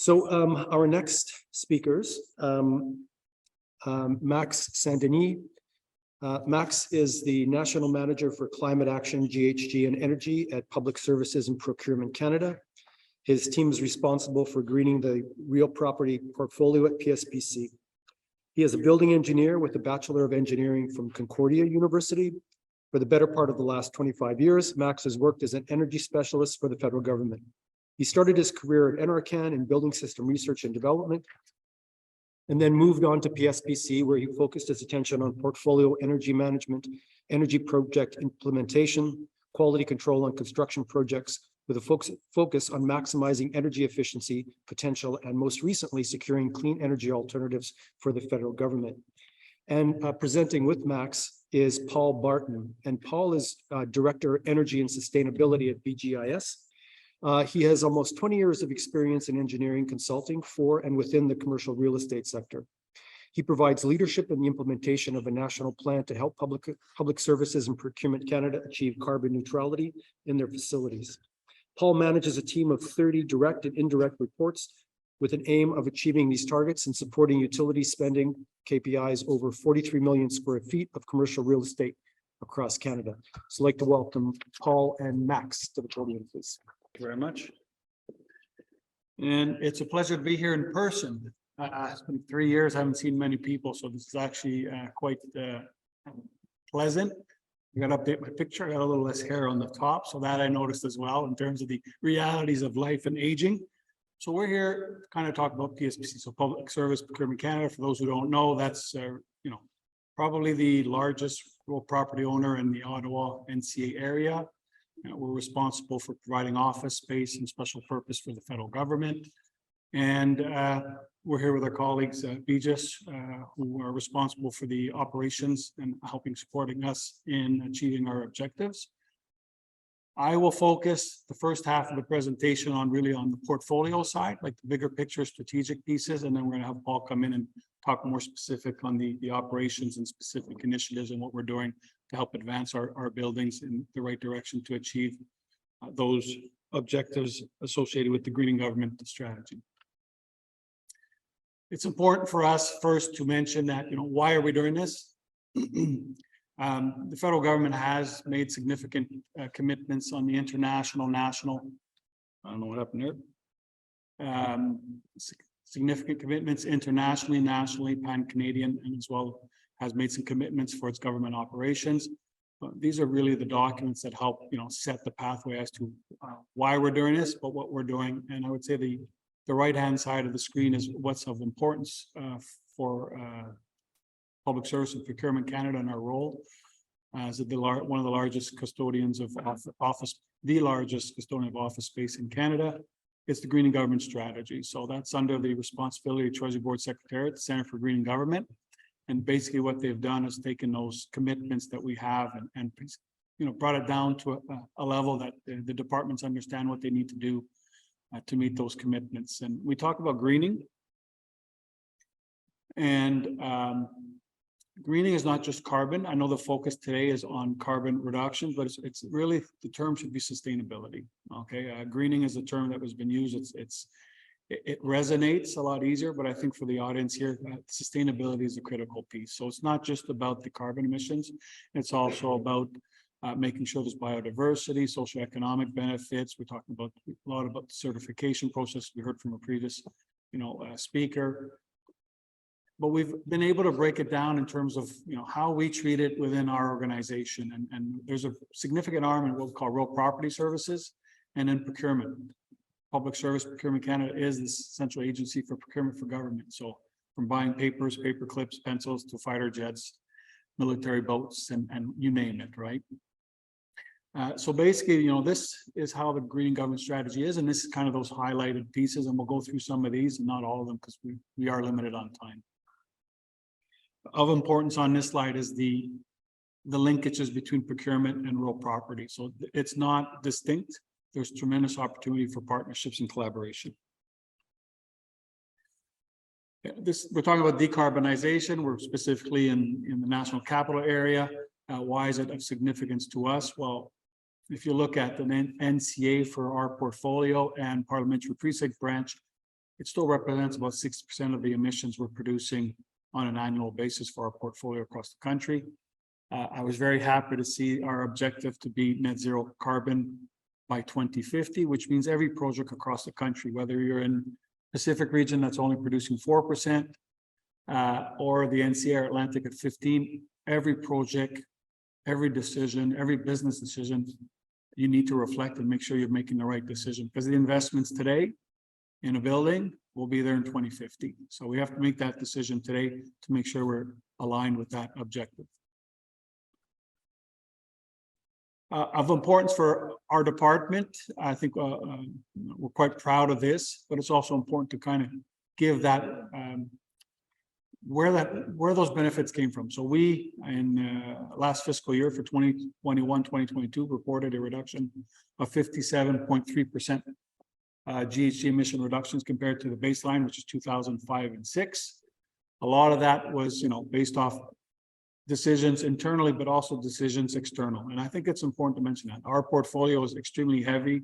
Our next speakers, Max Denis. Max is the National Manager for Climate Action, GHG and Energy at Public Services and Procurement Canada. His team is responsible for greening the real property portfolio at PSPC. He is a building engineer with a Bachelor of Engineering from Concordia University. For the better part of the last 25 years, Max has worked as an energy specialist for the federal government. He started his career at NRCan in building system research and development, and then moved on to PSPC, where he focused his attention on portfolio energy management, energy project implementation, quality control on construction projects, with a focus on maximizing energy efficiency potential, and most recently securing clean energy alternatives for the federal government. And presenting with Max is Paul Barton, and Paul is Director Energy and Sustainability at BGIS. He has almost 20 years of experience in engineering consulting for and within the commercial real estate sector. He provides leadership in the implementation of a national plan to help public services and Procurement Canada achieve carbon neutrality in their facilities. Paul manages a team of 30 direct and indirect reports with an aim of achieving these targets and supporting utility spending KPIs over 43 million square feet of commercial real estate across Canada. So I'd like to welcome Paul and Max to the podium, please. Thank you very much. And it's a pleasure to be here in person. It's been 3 years, I haven't seen many people, so this is actually quite pleasant. I got to update my picture. I got a little less hair on the top, so that I noticed as well in terms of the realities of life and aging. So we're here to kind of talk about PSPC, so Public Service Procurement Canada. For those who don't know, that's probably the largest real property owner in the Ottawa NCA area. We're responsible for providing office space and special purpose for the federal government. And we're here with our colleagues at BGIS, who are responsible for the operations and supporting us in achieving our objectives. I will focus the first half of the presentation on the portfolio side, like the bigger picture strategic pieces, and then we're going to have Paul come in and talk more specific on the operations and specific initiatives and what we're doing to help advance our buildings in the right direction to achieve those objectives associated with the greening government strategy. It's important for us first to mention that, why are we doing this? The federal government has made significant commitments on the international, national, I don't know what happened there, significant commitments internationally, nationally, pan-Canadian, and as well has made some commitments for its government operations. But these are really the documents that help, set the pathway as to why we're doing this, but what we're doing. And I would say the right-hand side of the screen is what's of importance for Public Service and Procurement Canada and our role as one of the largest custodians of office, the largest custodian of office space in Canada. It's the Greening Government Strategy. So that's under the responsibility of Treasury Board Secretariat, the Center for Greening Government. And basically what they've done is taken those commitments that we have and brought it down to a level that the departments understand what they need to do to meet those commitments. And we talk about greening. And greening is not just carbon. I know the focus today is on carbon reduction, but it's really, the term should be sustainability. Okay, greening is a term that has been used. It resonates a lot easier, but I think for the audience here, sustainability is a critical piece. So it's not just about the carbon emissions. It's also about making sure there's biodiversity, socioeconomic benefits. We're talking about a lot about the certification process. We heard from a previous, speaker. But we've been able to break it down in terms of, how we treat it within our organization. And there's a significant arm in what we call real property services and then procurement. Public Service Procurement Canada is the central agency for procurement for government. So from buying papers, paper clips, pencils to fighter jets, military boats, and you name it, right? So basically, this is how the green government strategy is, and this is kind of those highlighted pieces, and we'll go through some of these and not all of them because we are limited on time. Of importance on this slide is the linkages between procurement and real property. So it's not distinct. There's tremendous opportunity for partnerships and collaboration. We're talking about decarbonization. We're specifically in the national capital area. Why is it of significance to us? Well, if you look at the NCA for our portfolio and parliamentary precinct branch, it still represents about 60% of the emissions we're producing on an annual basis for our portfolio across the country. I was very happy to see our objective to be net zero carbon by 2050, which means every project across the country, whether you're in Pacific region that's only producing 4%, or the NCR Atlantic at 15, every project, every decision, every business decision, you need to reflect and make sure you're making the right decision, because the investments today in a building will be there in 2050. So we have to make that decision today to make sure we're aligned with that objective. Of importance for our department, I think we're quite proud of this, but it's also important to kind of give that where those benefits came from. So we, in last fiscal year for 2021-2022, reported a reduction of 57.3% GHG emission reductions compared to the baseline, which is 2005 and 6. A lot of that was, based off decisions internally, but also decisions external. And I think it's important to mention that our portfolio is extremely heavy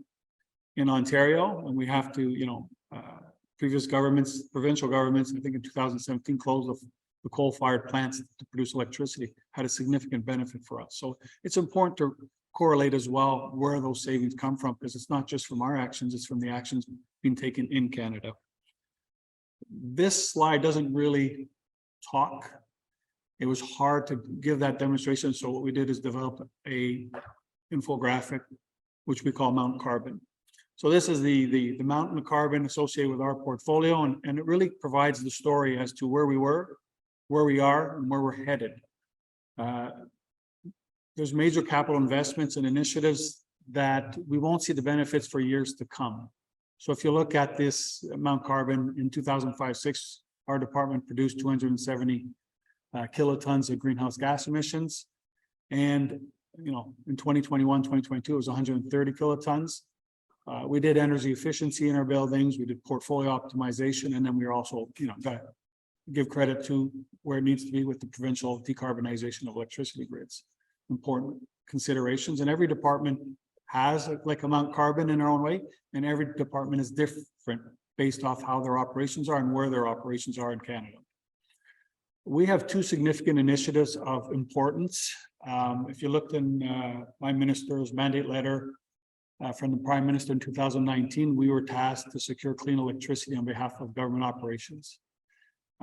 in Ontario, and we have to, previous governments, provincial governments, I think in 2017 closed the coal-fired plants to produce electricity, had a significant benefit for us. So it's important to correlate as well where those savings come from, because it's not just from our actions, it's from the actions being taken in Canada. This slide doesn't really talk. It was hard to give that demonstration. So what we did is develop a infographic, which we call Mountain Carbon. So this is the mountain of carbon associated with our portfolio, and it really provides the story as to where we were, where we are, and where we're headed. There's major capital investments and initiatives that we won't see the benefits for years to come. So if you look at this Mount Carbon in 2005-6, our department produced 270 kilotons of greenhouse gas emissions. And, in 2021-2022, it was 130 kilotons. We did energy efficiency in our buildings. We did portfolio optimization. And then we are also, got to give credit to where it needs to be with the provincial decarbonization of electricity grids. Important considerations. And every department has like a Mount Carbon in their own way. And every department is different based off how their operations are and where their operations are in Canada. We have two significant initiatives of importance. If you looked in my minister's mandate letter from the Prime Minister in 2019, we were tasked to secure clean electricity on behalf of government operations,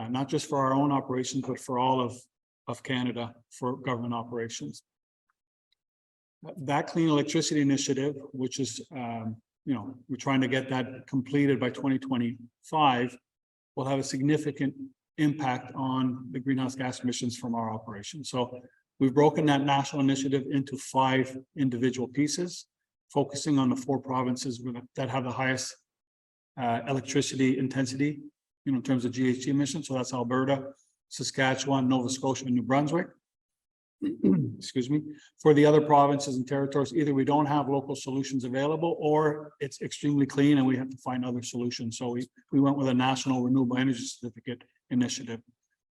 not just for our own operations, but for all of Canada for government operations. That clean electricity initiative, which is, we're trying to get that completed by 2025, will have a significant impact on the greenhouse gas emissions from our operations. So we've broken that national initiative into 5 individual pieces, focusing on the 4 provinces that have the highest electricity intensity, in terms of GHG emissions. So that's Alberta, Saskatchewan, Nova Scotia, and New Brunswick. Excuse me. For the other provinces and territories, either we don't have local solutions available, or it's extremely clean and we have to find other solutions. So we went with a national renewable energy certificate initiative.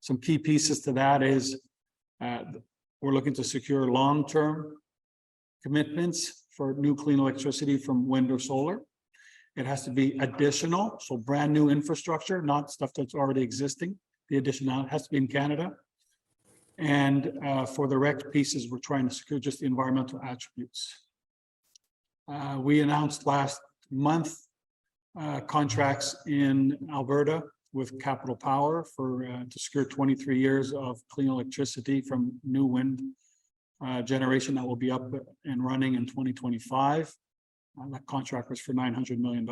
Some key pieces to that is we're looking to secure long-term commitments for new clean electricity from wind or solar. It has to be additional, so brand new infrastructure, not stuff that's already existing. The additional has to be in Canada. And for the rec pieces, we're trying to secure just the environmental attributes. We announced last month contracts in Alberta with Capital Power for to secure 23 years of clean electricity from new wind generation that will be up and running in 2025. That contract was for $900 million.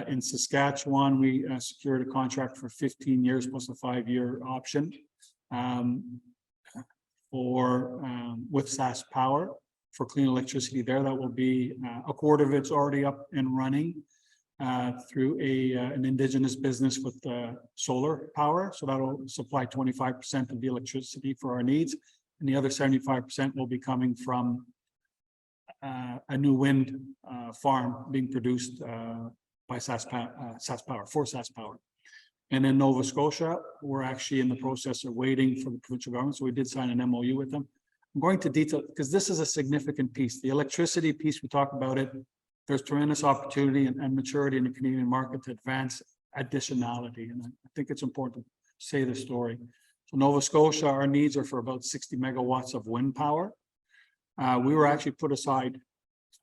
In Saskatchewan, we secured a contract for 15 years plus a 5-year option with SAS Power for clean electricity there. That will be a quarter of it's already up and running through an indigenous business with solar power. So that'll supply 25% of the electricity for our needs. And the other 75% will be coming from a new wind farm being produced by SAS Power, for SAS Power. And in Nova Scotia, we're actually in the process of waiting for the provincial government. So we did sign an MOU with them. I'm going to detail, because this is a significant piece. The electricity piece, we talk about it. There's tremendous opportunity and maturity in the Canadian market to advance additionality. And I think it's important to say the story. So Nova Scotia, our needs are for about 60 megawatts of wind power. We were actually put aside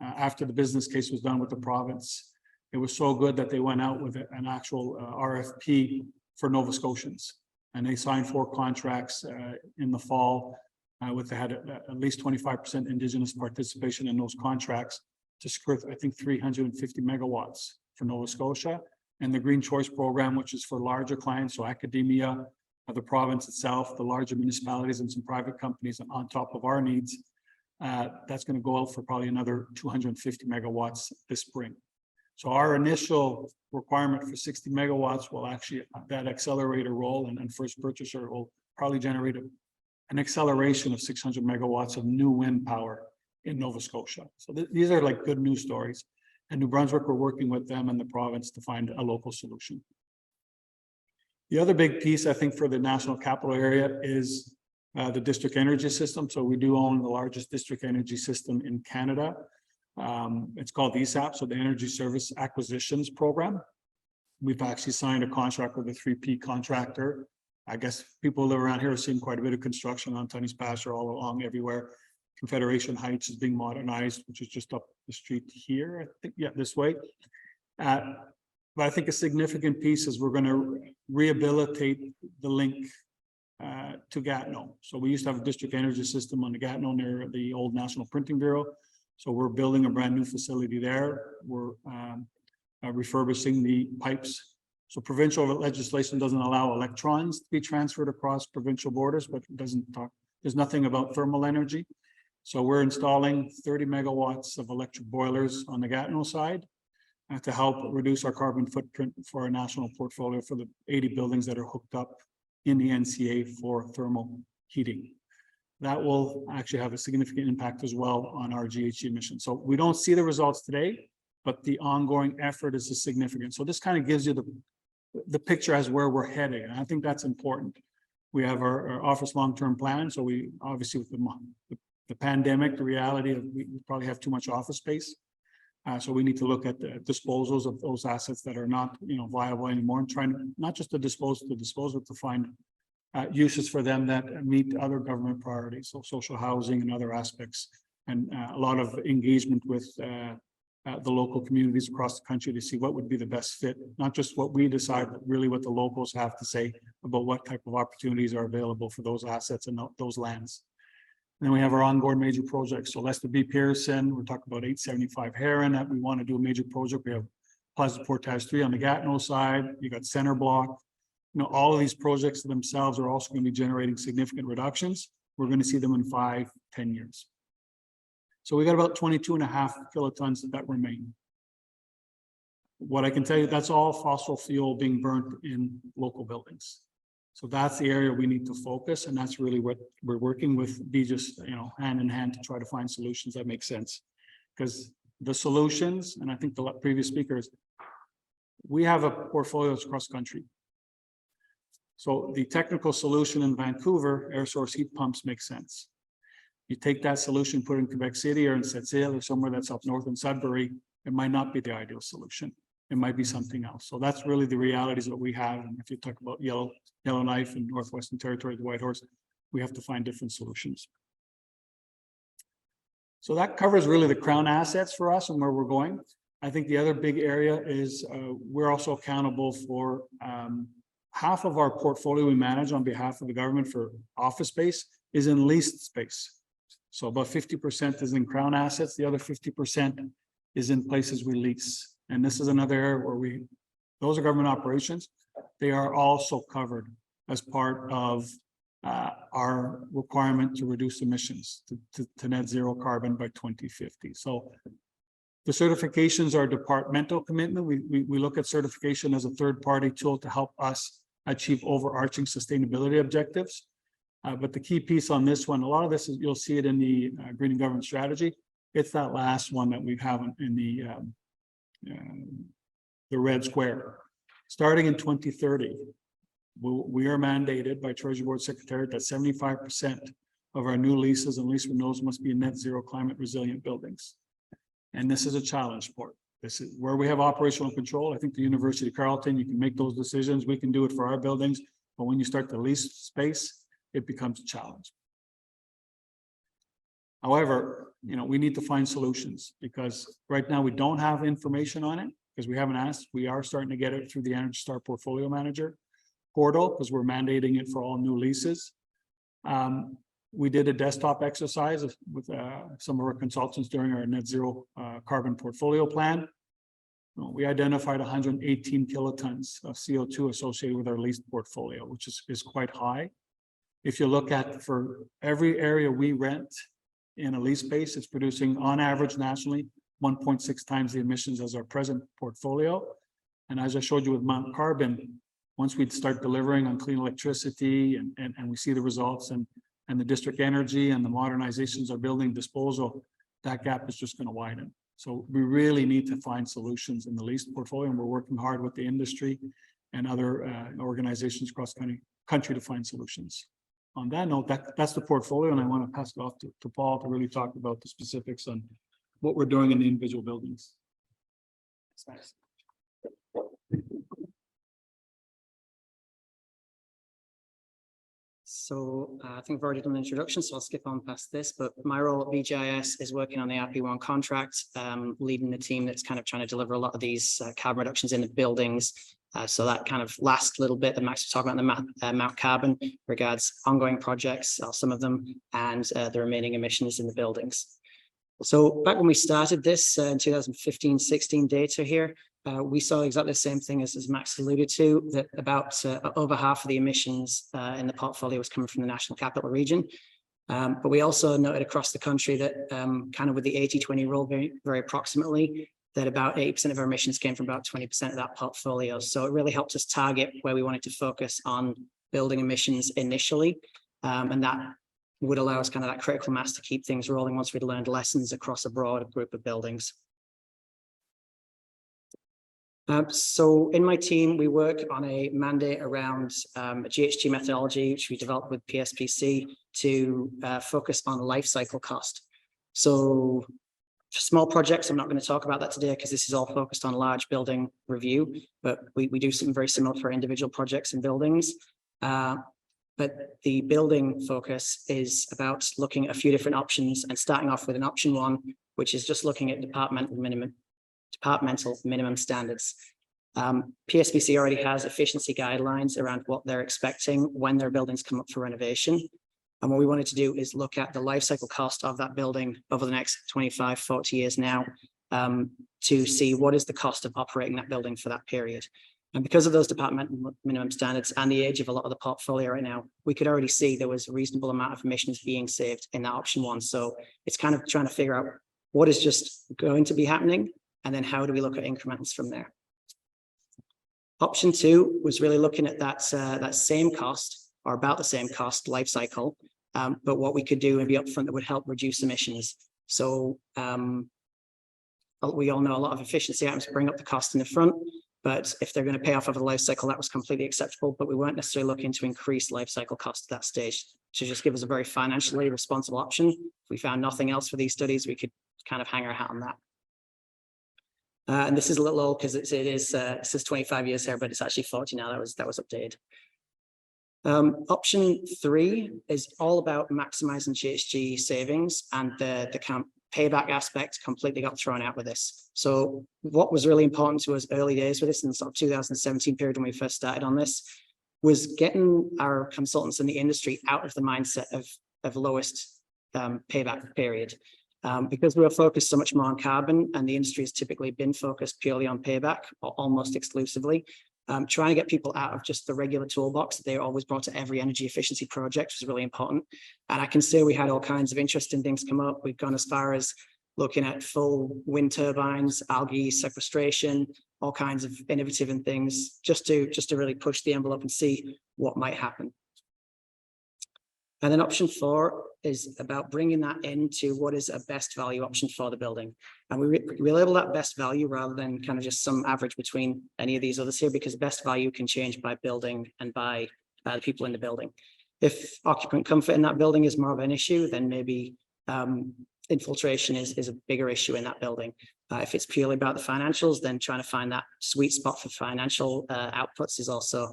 after the business case was done with the province. It was so good that they went out with an actual RFP for Nova Scotians. And they signed 4 contracts in the fall they had at least 25% Indigenous participation in those contracts to secure, I think, 350 megawatts for Nova Scotia. And the Green Choice Program, which is for larger clients, so academia, the province itself, the larger municipalities and some private companies on top of our needs. That's going to go out for probably another 250 megawatts this spring. So our initial requirement for 60 megawatts will actually, that accelerator role and first purchaser will probably generate an acceleration of 600 megawatts of new wind power in Nova Scotia. So these are like good news stories. And New Brunswick, we're working with them and the province to find a local solution. The other big piece, I think, for the national capital area is the district energy system. So we do own the largest district energy system in Canada. It's called ESAP, so the Energy Service Acquisitions Program. We've actually signed a contract with a 3P contractor. I guess people who live around here have seen quite a bit of construction on Tunney's Pasture all along everywhere. Confederation Heights is being modernized, which is just up the street here, I think, yeah, this way. But I think a significant piece is we're going to rehabilitate the link to Gatineau. So we used to have a district energy system on the Gatineau near the old National Printing Bureau. So we're building a brand new facility there. We're refurbishing the pipes. So provincial legislation doesn't allow electrons to be transferred across provincial borders, but it doesn't talk, there's nothing about thermal energy. So we're installing 30 megawatts of electric boilers on the Gatineau side to help reduce our carbon footprint for our national portfolio for the 80 buildings that are hooked up in the NCA for thermal heating. That will actually have a significant impact as well on our GHG emissions. So we don't see the results today, but the ongoing effort is significant. So this kind of gives you the picture as where we're heading. And I think that's important. We have our office long-term plan. So we obviously with the pandemic, the reality of we probably have too much office space. So we need to look at the disposals of those assets that are not, viable anymore, and trying to not just to dispose, but to find uses for them that meet other government priorities, so social housing and other aspects, and a lot of engagement with the local communities across the country to see what would be the best fit, not just what we decide, but really what the locals have to say about what type of opportunities are available for those assets and those lands. And then we have our ongoing major projects. So Lester B. Pearson, we're talking about 875 Heron, that we want to do a major project. We have Plaza Portage 3 on the Gatineau side. You got Center Block. All of these projects themselves are also going to be generating significant reductions. We're going to see them in 5-10 years. So we got about 22.5 kilotons that remain. What I can tell you, that's all fossil fuel being burnt in local buildings. So that's the area we need to focus, and that's really what we're working with BGIS, hand in hand to try to find solutions that make sense. Because the solutions, and I think the previous speakers, we have a portfolio across the country. So the technical solution in Vancouver, air source heat pumps, makes sense. You take that solution, put it in Quebec City or in Sept-Îles or somewhere that's up north in Sudbury, it might not be the ideal solution. It might be something else. So that's really the realities that we have. And if you talk about Yellowknife and Northwestern Territory, the Whitehorse, we have to find different solutions. So that covers really the crown assets for us and where we're going. I think the other big area is we're also accountable for half of our portfolio we manage on behalf of the government for office space is in leased space. So about 50% is in crown assets. The other 50% is in places we lease. And this is another area where those are government operations. They are also covered as part of our requirement to reduce emissions to net zero carbon by 2050. So the certifications are a departmental commitment. We look at certification as a third-party tool to help us achieve overarching sustainability objectives. But the key piece on this one, a lot of this is, you'll see it in the Green and Government Strategy. It's that last one that we have in the red square. Starting in 2030, we are mandated by Treasury Board Secretariat that 75% of our new leases and lease renewals must be net zero climate resilient buildings. And this is a challenge This is where we have operational control. I think the University of Carleton, you can make those decisions. We can do it for our buildings. But when you start to lease space, it becomes a challenge. However, we need to find solutions because right now we don't have information on it because we haven't asked. We are starting to get it through the Energy Star Portfolio Manager portal because we're mandating it for all new leases. We did a desktop exercise with some of our consultants during our net zero carbon portfolio plan. We identified 118 kilotons of CO2 associated with our leased portfolio, which is quite high. If you look at for every area we rent in a lease space, it's producing on average nationally 1.6 times the emissions as our present portfolio. And as I showed you with Mount Carbon, once we start delivering on clean electricity and we see the results and the district energy and the modernizations of building disposal, that gap is just going to widen. So we really need to find solutions in the leased portfolio, and we're working hard with the industry and other organizations across the country to find solutions. On that note, that's the portfolio, and I want to pass it off to Paul to really talk about the specifics on what we're doing in the individual buildings. Thanks. So I think I've already done an introduction, so I'll skip on past this, but my role at BGIS is working on the RP1 contract, leading the team that's kind of trying to deliver a lot of these carbon reductions in the buildings. So that kind of last little bit that Max was talking about, the Mount Carbon, regards ongoing projects, or some of them, and the remaining emissions in the buildings. So back when we started this in 2015-16 data here, we saw exactly the same thing as Max alluded to, that about over half of the emissions in the portfolio was coming from the National Capital Region. But we also noted across the country that kind of with the 80-20 rule very approximately, that about 80% of our emissions came from about 20% of that portfolio. So it really helped us target where we wanted to focus on building emissions initially. And that would allow us kind of that critical mass to keep things rolling once we'd learned lessons across a broad group of buildings. So in my team, we work on a mandate around a GHG methodology, which we developed with PSPC to focus on life cycle cost. So for small projects, I'm not going to talk about that today because this is all focused on large building review, but we do something very similar for individual projects and buildings. But the building focus is about looking at a few different options and starting off with an option one, which is just looking at departmental minimum standards. PSPC already has efficiency guidelines around what they're expecting when their buildings come up for renovation. And what we wanted to do is look at the life cycle cost of that building over the next 25, 40 years now, to see what is the cost of operating that building for that period. And because of those departmental minimum standards and the age of a lot of the portfolio right now, we could already see there was a reasonable amount of emissions being saved in that option one. So it's kind of trying to figure out what is just going to be happening, and then how do we look at increments from there. Option two was really looking at that same cost, or about the same cost life cycle, but what we could do maybe upfront that would help reduce emissions. So we all know a lot of efficiency items bring up the cost in the front, but if they're going to pay off over the life cycle, that was completely acceptable, but we weren't necessarily looking to increase life cycle cost at that stage to just give us a very financially responsible option. If we found nothing else for these studies, we could kind of hang our hat on that. And this is a little old because it says 25 years here, but it's actually 40 now. That was updated. Option three is all about maximizing GHG savings, and the payback aspect completely got thrown out with this. So what was really important to us early days with this, in the sort of 2017 period when we first started on this, was getting our consultants in the industry out of the mindset of lowest payback period. Because we were focused so much more on carbon, and the industry has typically been focused purely on payback, or almost exclusively, trying to get people out of just the regular toolbox that they always brought to every energy efficiency project was really important. And I can say we had all kinds of interesting things come up. We've gone as far as looking at full wind turbines, algae sequestration, all kinds of innovative things, just to really push the envelope and see what might happen. And then option four is about bringing that into what is a best value option for the building. And we label that best value rather than kind of just some average between any of these others here, because best value can change by building and by the people in the building. If occupant comfort in that building is more of an issue, then maybe infiltration is a bigger issue in that building. If it's purely about the financials, then trying to find that sweet spot for financial outputs is also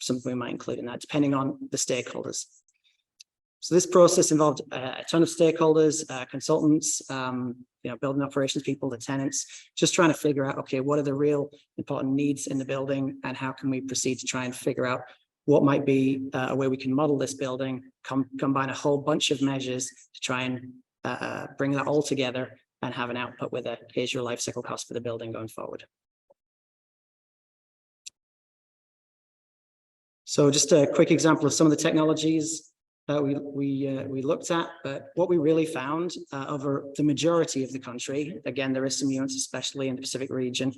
something we might include in that, depending on the stakeholders. So this process involved a ton of stakeholders, consultants, building operations people, the tenants, just trying to figure out, okay, what are the real important needs in the building and how can we proceed to try and figure out what might be a way we can model this building, combine a whole bunch of measures to try and bring that all together and have an output with a here's your life cycle cost for the building going forward. So just a quick example of some of the technologies we looked at, but what we really found over the majority of the country, again, there is some nuance, especially in the Pacific region,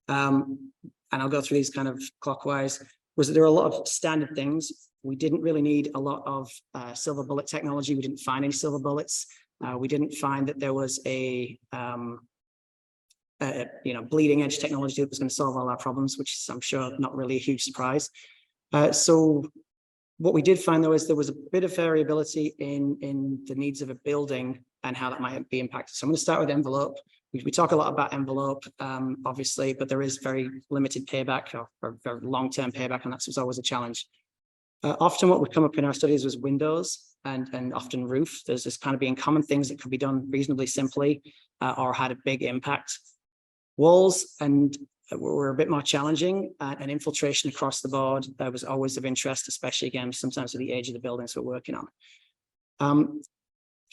and I'll go through these kind of clockwise, was that there are a lot of standard things. We didn't really need a lot of silver bullet technology. We didn't find any silver bullets. We didn't find that there was a bleeding edge technology that was going to solve all our problems, which is, I'm sure, not really a huge surprise. So what we did find, though, is there was a bit of variability in the needs of a building and how that might be impacted. So I'm going to start with envelope. We talk a lot about envelope, obviously, but there is very limited payback or very long-term payback, and that's always a challenge. Often what would come up in our studies was windows and often roof. There's this kind of being common things that could be done reasonably simply or had a big impact. Walls and were a bit more challenging, and infiltration across the board was always of interest, especially again, sometimes with the age of the buildings we're working on.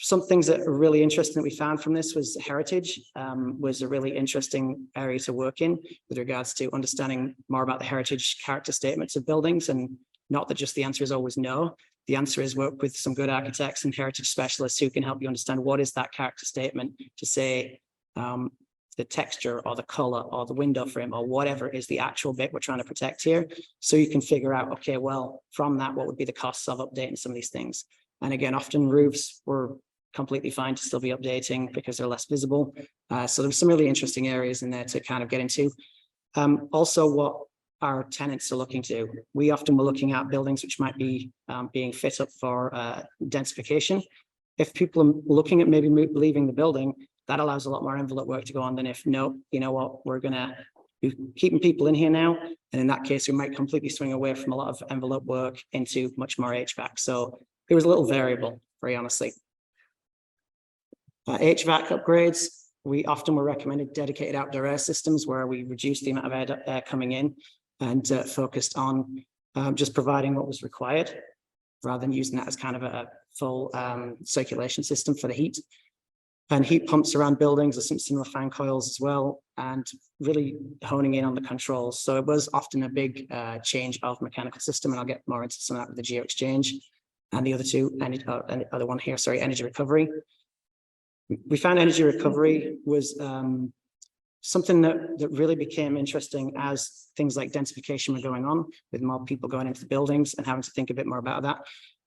Some things that are really interesting that we found from this was heritage was a really interesting area to work in with regards to understanding more about the heritage character statements of buildings, and not that just the answer is always no. The answer is work with some good architects and heritage specialists who can help you understand what is that character statement to say the texture or the color or the window frame or whatever is the actual bit we're trying to protect here. So you can figure out, okay, well, from that, what would be the costs of updating some of these things? And again, often roofs were completely fine to still be updating because they're less visible. So there's some really interesting areas in there to kind of get into. Also, what our tenants are looking to do. We often were looking at buildings which might be being fit up for densification. If people are looking at maybe leaving the building, that allows a lot more envelope work to go on than if, no, you know what, we're going to be keeping people in here now. And in that case, we might completely swing away from a lot of envelope work into much more HVAC. So it was a little variable, very honestly. HVAC upgrades, we often were recommended dedicated outdoor air systems where we reduced the amount of air coming in and focused on just providing what was required rather than using that as kind of a full circulation system for the heat. And heat pumps around buildings are some similar fan coils as well, and really honing in on the controls. So it was often a big change of mechanical system, and I'll get more into some of that with the geo exchange and the other two, and the other one here, sorry, energy recovery. We found energy recovery was something that really became interesting as things like densification were going on, with more people going into the buildings and having to think a bit more about that.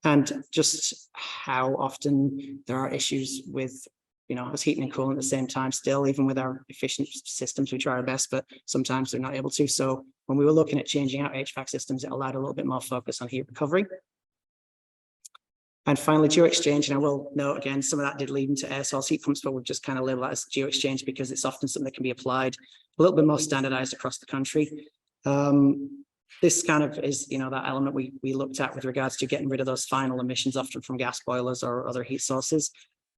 And just how often there are issues with, us heating and cooling at the same time still, even with our efficient systems, we try our best, but sometimes they're not able to. So when we were looking at changing out HVAC systems, it allowed a little bit more focus on heat recovery. And finally, geo exchange, and I will note again, some of that did lead into air source heat pumps, but we've just kind of labeled that as geo exchange because it's often something that can be applied a little bit more standardized across the country. This kind of is, that element we looked at with regards to getting rid of those final emissions, often from gas boilers or other heat sources.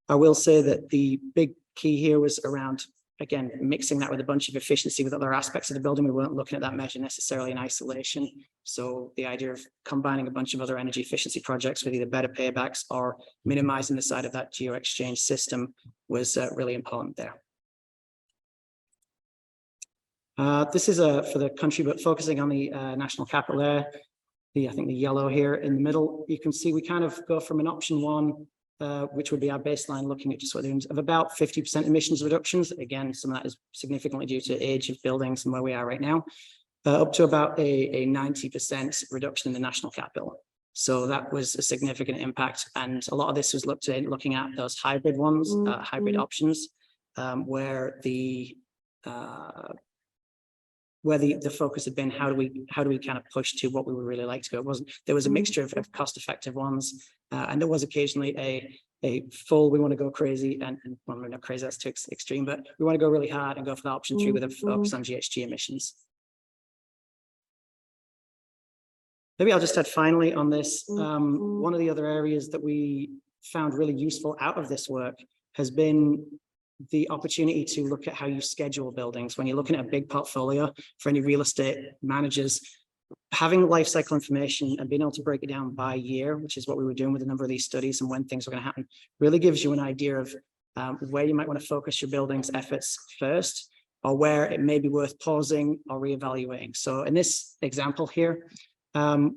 I will say that the big key here was around, again, mixing that with a bunch of efficiency with other aspects of the building. We weren't looking at that measure necessarily in isolation. So the idea of combining a bunch of other energy efficiency projects with either better paybacks or minimizing the side of that geo exchange system was really important there. This is for the country, but focusing on the national capital there, I think the yellow here in the middle, you can see we kind of go from an option one, which would be our baseline, looking at just what of about 50% emissions reductions. Again, some of that is significantly due to age of buildings and where we are right now, up to about a 90% reduction in the national capital. So that was a significant impact. And a lot of this was looking at those hybrid ones, hybrid options, where the focus had been how do we kind of push to what we would really like to go. There was a mixture of cost-effective ones, and there was occasionally we want to go crazy and well, not crazy, that's too extreme, but we want to go really hard and go for the option 3 with a focus on GHG emissions. Maybe I'll just add finally on this, one of the other areas that we found really useful out of this work has been the opportunity to look at how you schedule buildings. When you're looking at a big portfolio for any real estate managers, having life cycle information and being able to break it down by year, which is what we were doing with a number of these studies and when things are going to happen, really gives you an idea of where you might want to focus your building's efforts first, or where it may be worth pausing or reevaluating. So in this example here,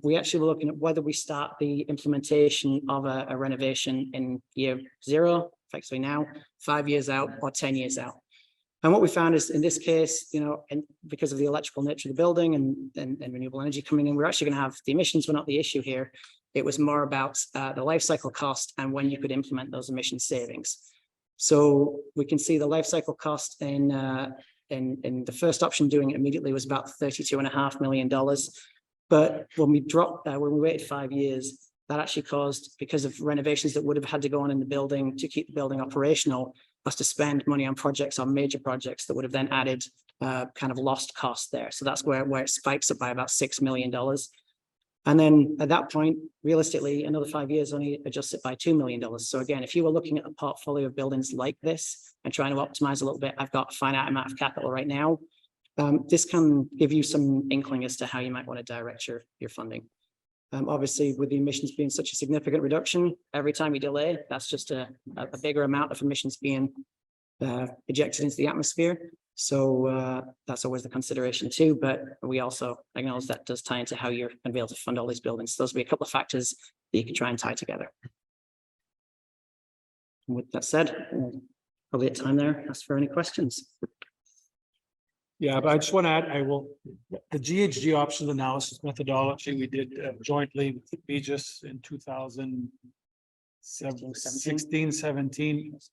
we actually were looking at whether we start the implementation of a renovation in year 0, effectively now, 5 years out, or 10 years out. And what we found is in this case, you know, and because of the electrical nature of the building and renewable energy coming in, we're actually going to have the emissions were not the issue here. It was more about the life cycle cost and when you could implement those emission savings. So we can see the life cycle cost in the first option doing it immediately was about $32.5 million. But when we waited 5 years, that actually caused, because of renovations that would have had to go on in the building to keep the building operational, us to spend money on projects, on major projects that would have then added kind of lost cost there. So that's where it spikes up by about $6 million. And then at that point, realistically, another 5 years only adjusts it by $2 million. So again, if you were looking at a portfolio of buildings like this and trying to optimize a little bit, I've got a finite amount of capital right now. This can give you some inkling as to how you might want to direct your funding. Obviously, with the emissions being such a significant reduction, every time you delay, that's just a bigger amount of emissions being ejected into the atmosphere. So that's always the consideration too. But we also acknowledge that does tie into how you're going to be able to fund all these buildings. So those will be a couple of factors that you can try and tie together. And with that said, probably at time there, ask for any questions. Yeah, but I just want to add, the GHG options analysis methodology we did jointly with BGIS in 2016-17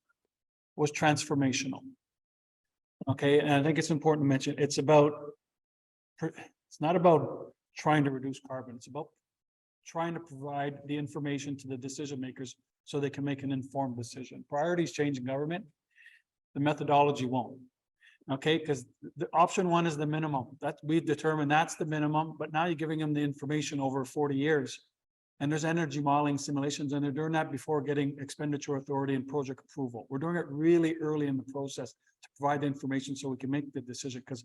was transformational. Okay, and I think it's important to mention, it's not about trying to reduce carbon, it's about trying to provide the information to the decision makers so they can make an informed decision. Priorities change in government, the methodology won't. Okay, because the option 1 is the minimum that we've determined that's the minimum, but now you're giving them the information over 40 years. And there's energy modeling simulations, and they're doing that before getting expenditure authority and project approval. We're doing it really early in the process to provide the information so we can make the decision, because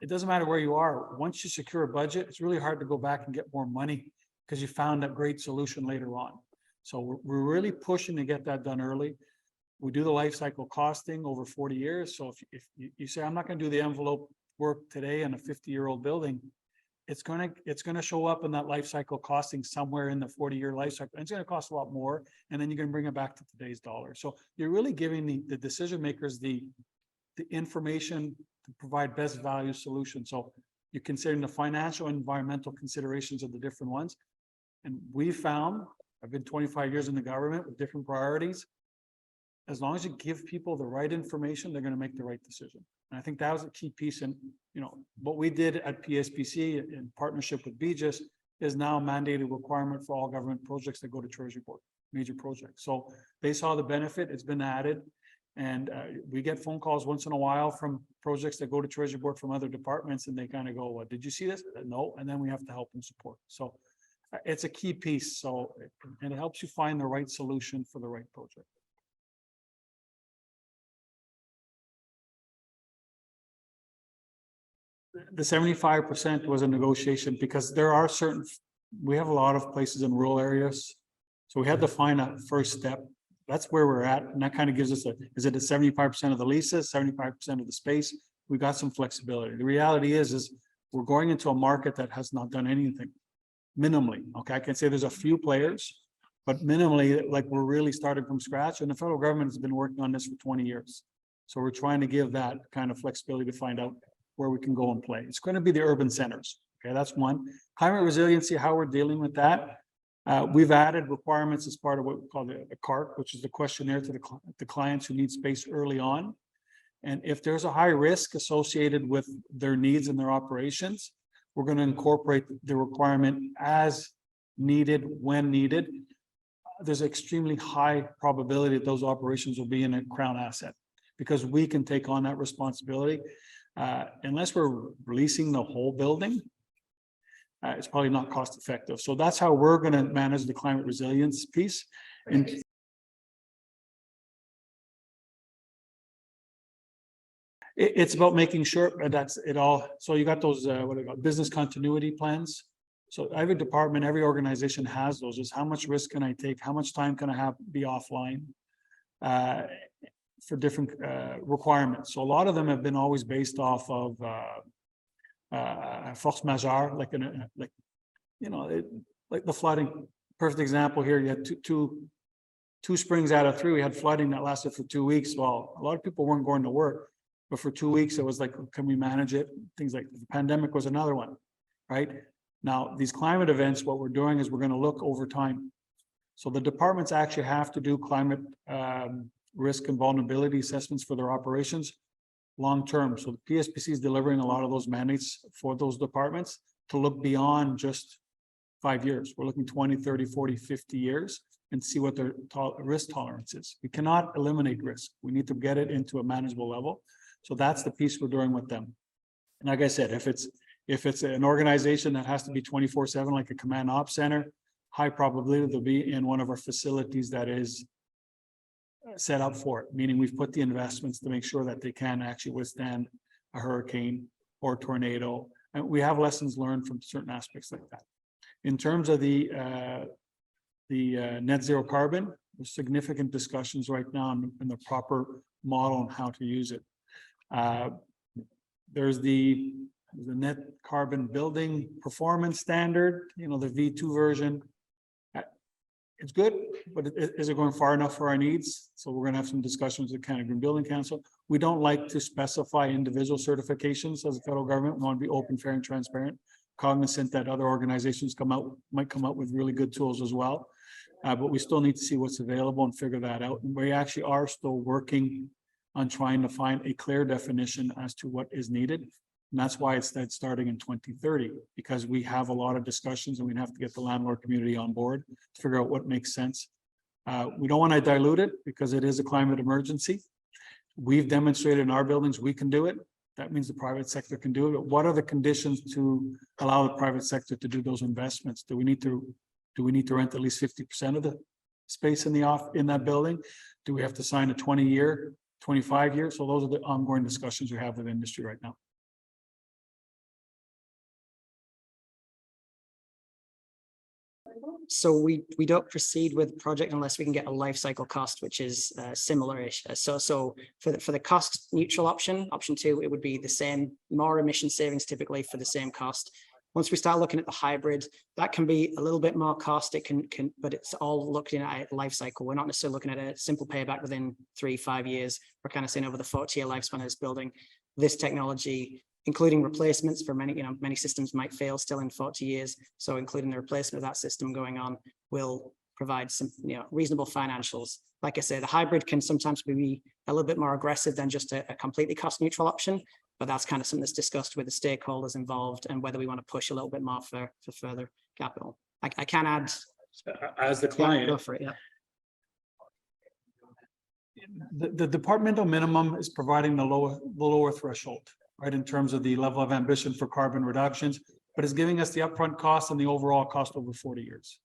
it doesn't matter where you are. Once you secure a budget, it's really hard to go back and get more money because you found a great solution later on. So we're really pushing to get that done early. We do the life cycle costing over 40 years. So if you say, I'm not going to do the envelope work today in a 50-year-old building, it's going to show up in that life cycle costing somewhere in the 40-year life cycle. And it's going to cost a lot more. And then you're going to bring it back to today's dollar. So you're really giving the decision makers the information to provide best value solution. So you're considering the financial and environmental considerations of the different ones. And we found, I've been 25 years in the government with different priorities. As long as you give people the right information, they're going to make the right decision. And I think that was a key piece. And, you know, what we did at PSPC in partnership with BGIS is now a mandated requirement for all government projects that go to Treasury Board, major projects. So they saw the benefit, it's been added. And we get phone calls once in a while from projects that go to Treasury Board from other departments, and they kind of go, well, did you see this? No. And then we have to help them support. So it's a key piece. So, and it helps you find the right solution for the right project. The 75% was a negotiation because there are we have a lot of places in rural areas. So we had to find a first step. That's where we're at. And that kind of gives us is it a 75% of the leases, 75% of the space? We got some flexibility. The reality is we're going into a market that has not done anything minimally. Okay. I can say there's a few players, but minimally, like we're really starting from scratch, and the federal government has been working on this for 20 years. So we're trying to give that kind of flexibility to find out where we can go and play. It's going to be the urban centers. Okay, that's one. Climate resiliency, how we're dealing with that. We've added requirements as part of what we call the CARC, which is the questionnaire to the clients who need space early on. And if there's a high risk associated with their needs and their operations, we're going to incorporate the requirement as needed, when needed. there's extremely high probability that those operations will be in a Crown asset because we can take on that responsibility. Unless we're releasing the whole building, it's probably not cost effective. So that's how we're going to manage the climate resilience piece. And it's about making sure that's it all. So you got those what do you got, business continuity plans. So every department, every organization has those. Is how much risk can I take? How much time can I have be offline for different requirements? So a lot of them have been always based off of force majeure, like like the flooding. Perfect example here. You had two springs out of 3. We had flooding that lasted for 2 weeks. Well, a lot of people weren't going to work, but for 2 weeks it was like, can we manage it? Things like the pandemic was another one, right? Now, these climate events, what we're doing is we're going to look over time. So the departments actually have to do climate risk and vulnerability assessments for their operations long term. So the PSPC is delivering a lot of those mandates for those departments to look beyond just 5 years. We're looking 20, 30, 40, 50 years and see what their risk tolerance is. We cannot eliminate risk. We need to get it into a manageable level. So that's the piece we're doing with them. And like I said, if it's an organization that has to be 24/7, like a command ops center, high probability they'll be in one of our facilities that is set up for it, meaning we've put the investments to make sure that they can actually withstand a hurricane or a tornado. And we have lessons learned from certain aspects like that. In terms of the net zero carbon, there's significant discussions right now in the proper model on how to use it. There's the net carbon building performance standard, the V2 version. It's good, but is it going far enough for our needs? So we're going to have some discussions with the Canada Green Building Council. We don't like to specify individual certifications as a federal government. We want to be open, fair, and transparent, cognizant that other organizations might come up with really good tools as well. But we still need to see what's available and figure that out. And we actually are still working on trying to find a clear definition as to what is needed. And that's why it's starting in 2030, because we have a lot of discussions and we have to get the landlord community on board to figure out what makes sense. We don't want to dilute it because it is a climate emergency. We've demonstrated in our buildings we can do it. That means the private sector can do it. But what are the conditions to allow the private sector to do those investments? Do we need to rent at least 50% of the space in that building? Do we have to sign a 20-year, 25-year? So those are the ongoing discussions we have with industry right now. So we don't proceed with the project unless we can get a life cycle cost, which is similar-ish. So for the cost neutral option 2, it would be the same, more emission savings typically for the same cost. Once we start looking at the hybrid, that can be a little bit more cost. It can, but it's all looking at a life cycle. We're not necessarily looking at a simple payback within 3-5 years. We're kind of saying over the 40-year lifespan of this building, this technology, including replacements for many systems might fail still in 40 years. So including the replacement of that system going on will provide some reasonable financials. Like I say, the hybrid can sometimes be a little bit more aggressive than just a completely cost neutral option, but that's kind of something that's discussed with the stakeholders involved and whether we want to push a little bit more for further capital. I can add as the client. Go for it, yeah. The departmental minimum is providing the lower threshold, right, in terms of the level of ambition for carbon reductions, but it's giving us the upfront cost and the overall cost over 40 years.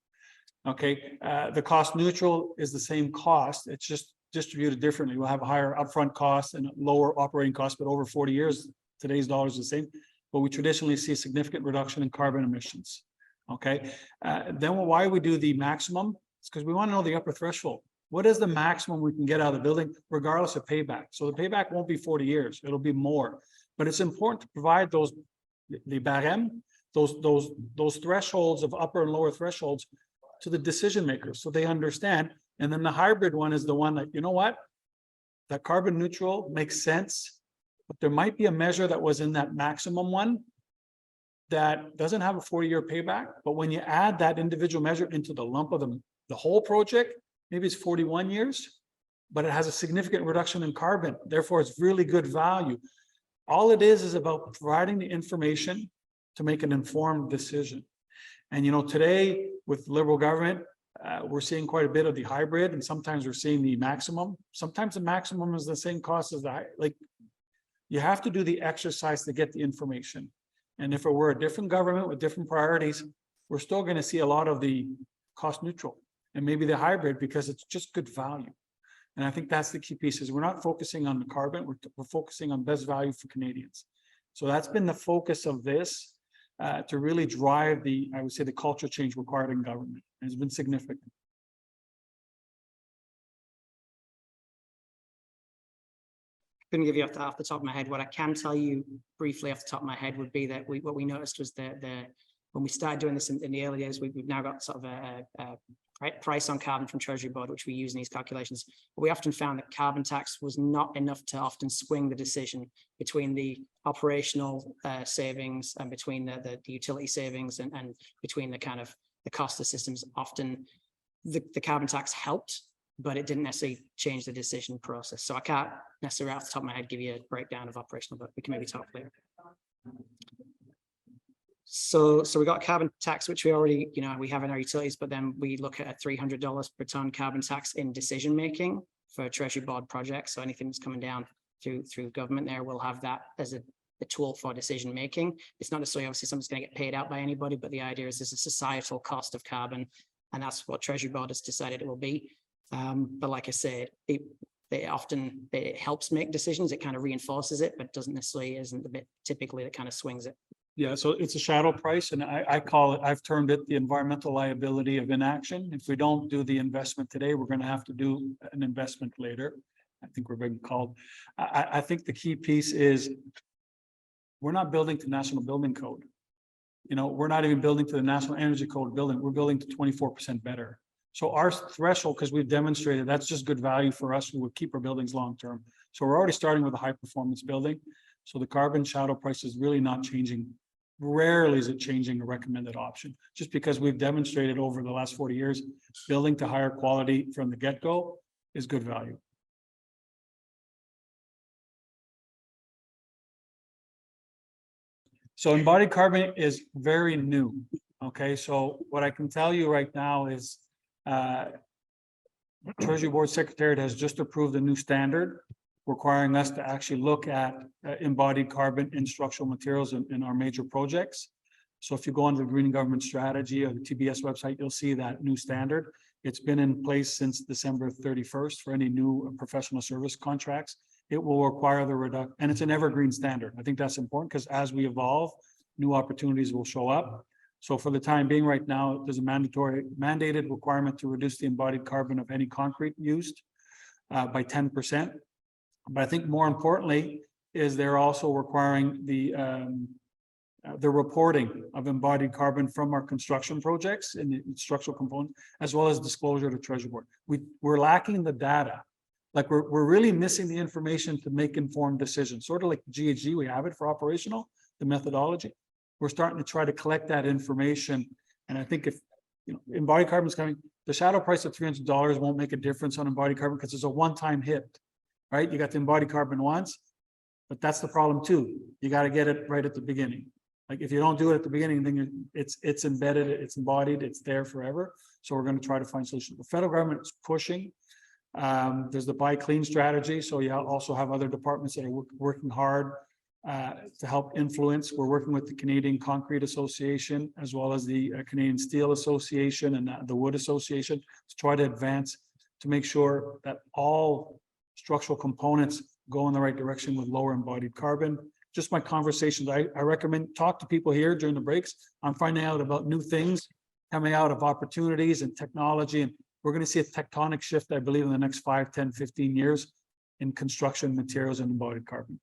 Okay, the cost neutral is the same cost. It's just distributed differently. We'll have a higher upfront cost and lower operating costs, but over 40 years, today's dollars is the same. But we traditionally see a significant reduction in carbon emissions. Okay, then why we do the maximum? It's because we want to know the upper threshold. What is the maximum we can get out of the building, regardless of payback? So the payback won't be 40 years; it'll be more. But it's important to provide those the barème, those thresholds of upper and lower thresholds to the decision makers, so they understand. And then the hybrid one is the one that, you know what, that carbon neutral makes sense, but there might be a measure that was in that maximum one that doesn't have a 40-year payback. But when you add that individual measure into the lump of the whole project, maybe it's 41 years, but it has a significant reduction in carbon. Therefore, it's really good value. All it is about providing the information to make an informed decision. And today with Liberal government, We're seeing quite a bit of the hybrid, and sometimes we're seeing the maximum. Sometimes the maximum is the same cost as like, you have to do the exercise to get the information. And if it were a different government with different priorities, we're still going to see a lot of the cost neutral and maybe the hybrid, because it's just good value. And I think that's the key piece, is we're not focusing on the carbon, we're focusing on best value for Canadians. So that's been the focus of this, to really drive I would say, the culture change required in government. And it's been significant. Couldn't give you off the top of my head. What I can tell you briefly off the top of my head would be that what we noticed was that when we started doing this in the early days, we've now got sort of a price on carbon from Treasury Board, which we use in these calculations. But we often found that carbon tax was not enough to often swing the decision between the operational savings and between the utility savings and between the kind of the cost of systems. Often the carbon tax helped, but it didn't necessarily change the decision process. So I can't necessarily off the top of my head give you a breakdown of operational, but we can maybe talk later. So we got carbon tax, which we already, we have in our utilities, but then we look at a $300 per ton carbon tax in decision making for Treasury Board projects. So anything that's coming down through government there, we'll have that as a tool for decision making. It's not necessarily obviously something's going to get paid out by anybody, but the idea is there's a societal cost of carbon, and that's what Treasury Board has decided it will be. But like I said, it helps make decisions. It kind of reinforces it, but doesn't necessarily isn't the bit typically that kind of swings it. Yeah, so it's a shadow price, and I've termed it the environmental liability of inaction. If we don't do the investment today, we're going to have to do an investment later. I think we're being called. I think the key piece is we're not building to National Building Code. We're not even building to the National Energy Code building. We're building to 24% better. So our threshold, because we've demonstrated that's just good value for us, we would keep our buildings long term. So we're already starting with a high performance building. So the carbon shadow price is really not changing. Rarely is it changing a recommended option, just because we've demonstrated over the last 40 years, building to higher quality from the get-go is good value. So embodied carbon is very new. Okay, so what I can tell you right now is Treasury Board Secretariat has just approved a new standard requiring us to actually look at embodied carbon in structural materials in our major projects. So if you go on the Green Government Strategy or the TBS website, you'll see that new standard. It's been in place since December 31st for any new professional service contracts. It will require the reduction, and it's an evergreen standard. I think that's important because as we evolve, new opportunities will show up. So for the time being right now, there's a mandated requirement to reduce the embodied carbon of any concrete used by 10%. But I think more importantly is they're also requiring the reporting of embodied carbon from our construction projects and the structural components, as well as disclosure to Treasury Board. We're lacking the data. Like we're really missing the information to make informed decisions. Sort of like GHG, we have it for operational, the methodology. We're starting to try to collect that information. And I think if embodied carbon is coming, the shadow price of $300 won't make a difference on embodied carbon because it's a one-time hit. Right? You got the embodied carbon once, but that's the problem too. You got to get it right at the beginning. Like if you don't do it at the beginning, then it's embedded, it's embodied, it's there forever. So we're going to try to find solutions. The federal government is pushing. There's the buy clean strategy. So you also have other departments that are working hard to help influence. We're working with the Canadian Concrete Association, as well as the Canadian Steel Association and the Wood Association to try to advance to make sure that all structural components go in the right direction with lower embodied carbon. Just my conversations, I recommend talk to people here during the breaks. I'm finding out about new things coming out of opportunities and technology. And we're going to see a tectonic shift, I believe, in the next 5, 10, 15 years in construction materials and embodied carbon.